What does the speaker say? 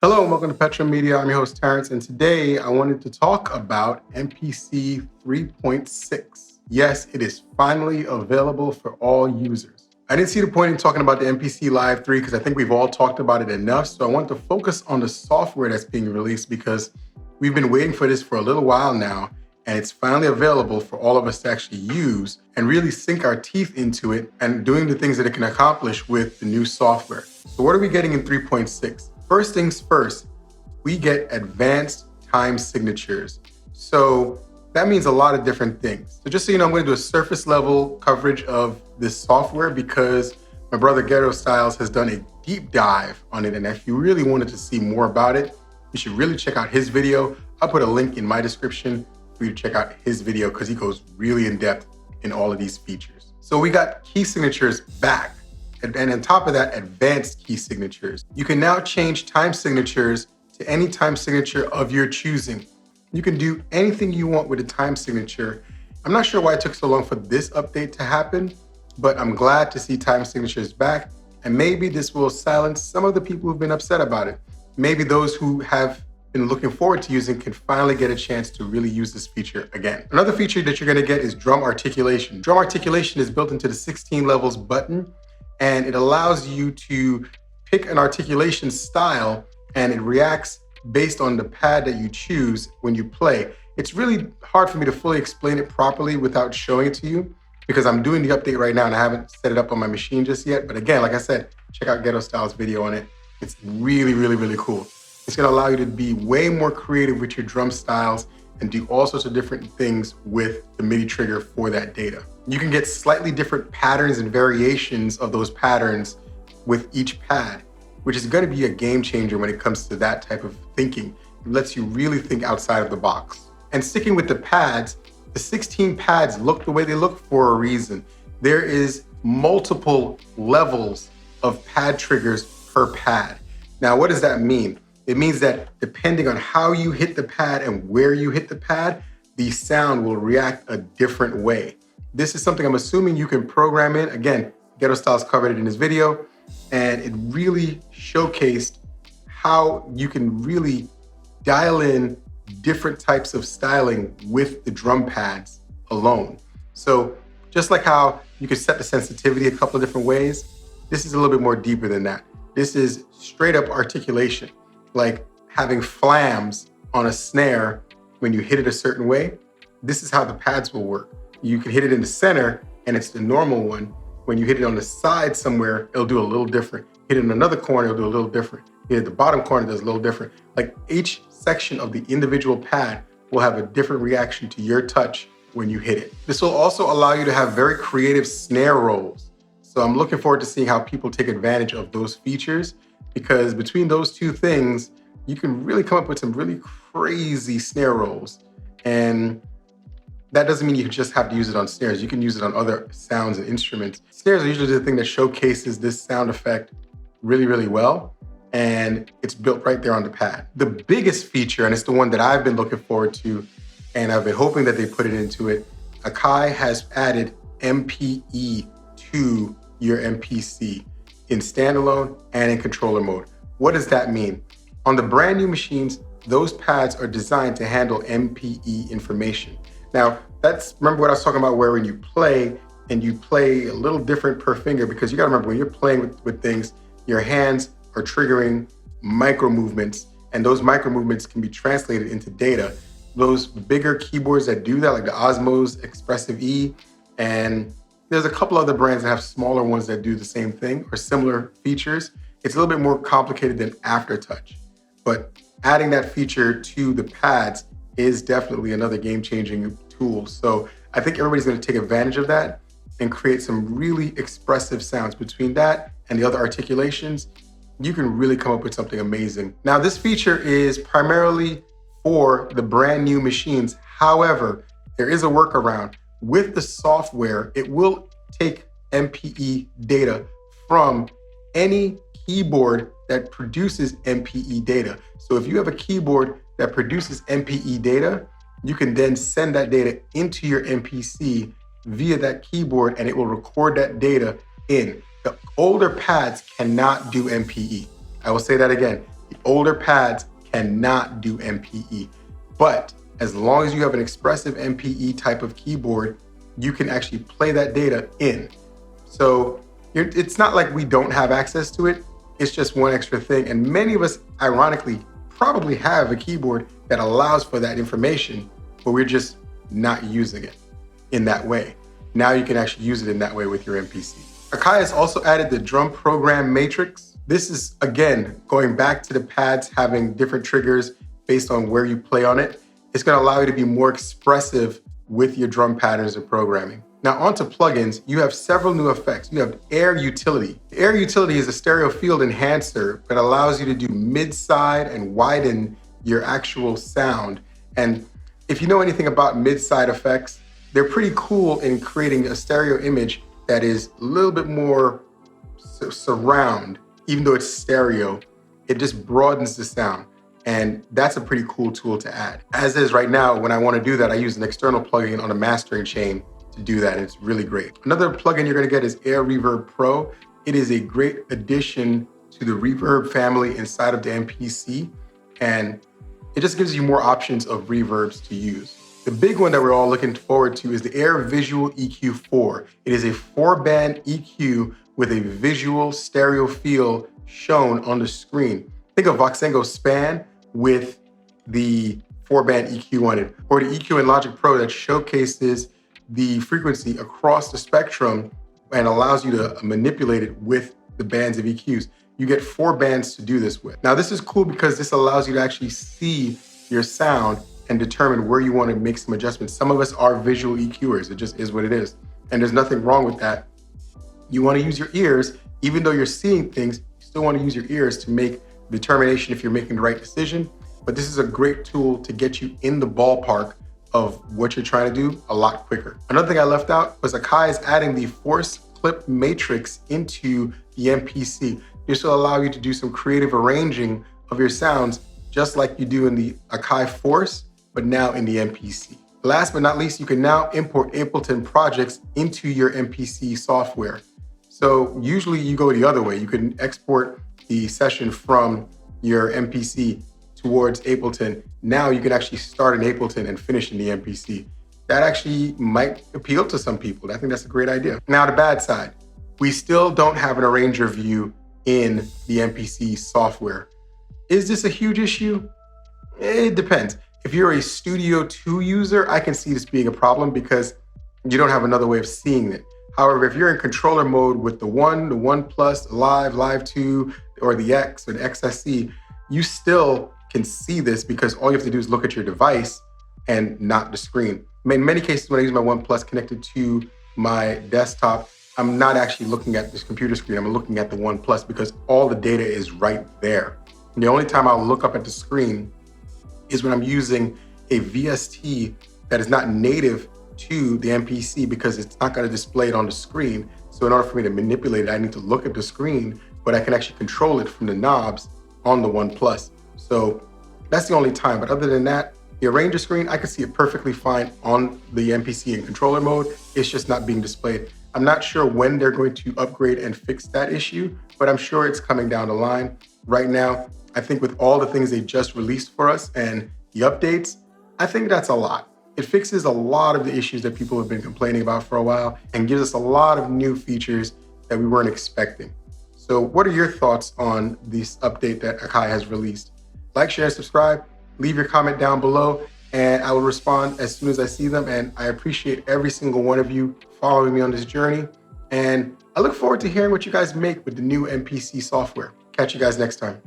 Hello and welcome to Petra Media. I'm your host Terrence, and today I wanted to talk about MPC 3.6. Yes, it is finally available for all users. I didn't see the point in talking about the MPC Live 3 because I think we've all talked about it enough, so I want to focus on the software that's being released because we've been waiting for this for a little while now, and it's finally available for all of us to actually use and really sink our teeth into it and doing the things that it can accomplish with the new software. So what are we getting in 3.6? First things first, we get advanced time signatures. So that means a lot of different things. So just so you know, I'm going to do a surface level coverage of this software because my brother Ghetto Styles has done a deep dive on it. And if you really wanted to see more about it, you should really check out his video. I'll put a link in my description for you to check out his video because he goes really in depth in all of these features. So we got key signatures back. And on top of that, advanced key signatures. You can now change time signatures to any time signature of your choosing. You can do anything you want with a time signature. I'm not sure why it took so long for this update to happen, but I'm glad to see time signatures back. And maybe this will silence some of the people who've been upset about it. Maybe those who have been looking forward to using can finally get a chance to really use this feature again. Another feature that you're gonna get is drum articulation. Drum articulation is built into the 16 levels button, and it allows you to pick an articulation style and it reacts based on the pad that you choose when you play. It's really hard for me to fully explain it properly without showing it to you because I'm doing the update right now and I haven't set it up on my machine just yet. But again, like I said, check out Ghetto Styles' video on it. It's really, really, really cool. It's gonna allow you to be way more creative with your drum styles and do all sorts of different things with the MIDI trigger for that data. You can get slightly different patterns and variations of those patterns with each pad, which is gonna be a game changer when it comes to that type of thinking. It lets you really think outside of the box. And sticking with the pads, the 16 pads look the way they look for a reason. There is multiple levels of pad triggers per pad. Now, what does that mean? It means that depending on how you hit the pad and where you hit the pad, the sound will react a different way. This is something I'm assuming you can program in. Again, Ghetto Styles covered it in his video, and it really showcased how you can really dial in different types of styling with the drum pads alone. So just like how you can set the sensitivity a couple of different ways, this is a little bit more deeper than that. This is straight up articulation. Like having flams on a snare when you hit it a certain way. This is how the pads will work. You can hit it in the center and it's the normal one. When you hit it on the side somewhere, it'll do a little different. Hit it in another corner, it'll do a little different. Hit it at the bottom corner, it does a little different. Like each section of the individual pad will have a different reaction to your touch when you hit it. This will also allow you to have very creative snare rolls. So I'm looking forward to seeing how people take advantage of those features, because between those two things, you can really come up with some really crazy snare rolls. And that doesn't mean you just have to use it on snares. You can use it on other sounds and instruments. Snares are usually the thing that showcases this sound effect really, really well. And it's built right there on the pad. The biggest feature, and it's the one that I've been looking forward to, and I've been hoping that they put it into it, Akai has added MPE to your MPC in standalone and in controller mode. What does that mean? On the brand new machines, those pads are designed to handle MPE information. Now, remember what I was talking about where when you play, and you play a little different per finger, because you gotta remember when you're playing with things, your hands are triggering micro movements, and those micro movements can be translated into data. Those bigger keyboards that do that, like the Osmos Expressive E, and there's a couple other brands that have smaller ones that do the same thing or similar features. It's a little bit more complicated than Aftertouch, but adding that feature to the pads is definitely another game-changing tool. So I think everybody's gonna take advantage of that and create some really expressive sounds. Between that and the other articulations, you can really come up with something amazing. Now, this feature is primarily for the brand new machines. However, there is a workaround. With the software, it will take MPE data from any keyboard that produces MPE data. So if you have a keyboard that produces MPE data, you can then send that data into your MPC via that keyboard and it will record that data in. The older pads cannot do MPE. I will say that again. The older pads cannot do MPE, but as long as you have an expressive MPE type of keyboard, you can actually play that data in. So it's not like we don't have access to it, it's just one extra thing. And many of us, ironically, probably have a keyboard that allows for that information, but we're just not using it in that way. Now you can actually use it in that way with your MPC. Akai has also added the drum program matrix. This is, again, going back to the pads having different triggers based on where you play on it. It's gonna allow you to be more expressive with your drum patterns and programming. Now onto plugins, you have several new effects. You have Air Utility. Air Utility is a stereo field enhancer that allows you to do mid-side and widen your actual sound. And if you know anything about mid-side effects, they're pretty cool in creating a stereo image that is a little bit more surround. Even though it's stereo, it just broadens the sound. And that's a pretty cool tool to add. As is right now, when I want to do that, I use an external plugin on a mastering chain to do that, and it's really great. Another plugin you're gonna get is Air Reverb Pro. It is a great addition to the reverb family inside of the MPC, and it just gives you more options of reverbs to use. The big one that we're all looking forward to is the Air Visual EQ 4. It is a 4-band EQ with a visual stereo feel shown on the screen. Think of Voxengo Span with the 4-band EQ on it, or the EQ in Logic Pro that showcases the frequency across the spectrum and allows you to manipulate it with the bands of EQs. You get 4 bands to do this with. Now this is cool because this allows you to actually see your sound and determine where you want to make some adjustments. Some of us are visual EQers, it just is what it is. And there's nothing wrong with that. You want to use your ears, even though you're seeing things, you still want to use your ears to make determination if you're making the right decision. But this is a great tool to get you in the ballpark of what you're trying to do a lot quicker. Another thing I left out was Akai is adding the Force Clip Matrix into the MPC. This will allow you to do some creative arranging of your sounds, just like you do in the Akai Force, but now in the MPC. Last but not least, you can now import Ableton projects into your MPC software. So usually you go the other way. You can export the session from your MPC towards Ableton. Now you can actually start in Ableton and finish in the MPC. That actually might appeal to some people. I think that's a great idea. Now the bad side, we still don't have an arranger view in the MPC software. Is this a huge issue? It depends. If you're a Studio 2 user, I can see this being a problem because you don't have another way of seeing it. However, if you're in controller mode with the 1 Plus, Live 2, or the X or the XSC, you still can see this because all you have to do is look at your device and not the screen. In many cases, when I use my 1 Plus connected to my desktop, I'm not actually looking at this computer screen, I'm looking at the 1 Plus because all the data is right there. And the only time I'll look up at the screen is when I'm using a VST that is not native to the MPC because it's not gonna display it on the screen. So in order for me to manipulate it, I need to look at the screen, but I can actually control it from the knobs on the 1 Plus. So that's the only time, but other than that, the arranger screen, I can see it perfectly fine on the MPC in controller mode. It's just not being displayed. I'm not sure when they're going to upgrade and fix that issue, but I'm sure it's coming down the line. Right now, I think with all the things they just released for us and the updates, I think that's a lot. It fixes a lot of the issues that people have been complaining about for a while and gives us a lot of new features that we weren't expecting. So what are your thoughts on this update that Akai has released? Like, share, and subscribe. Leave your comment down below and I will respond as soon as I see them. And I appreciate every single one of you following me on this journey. And I look forward to hearing what you guys make with the new MPC software. Catch you guys next time.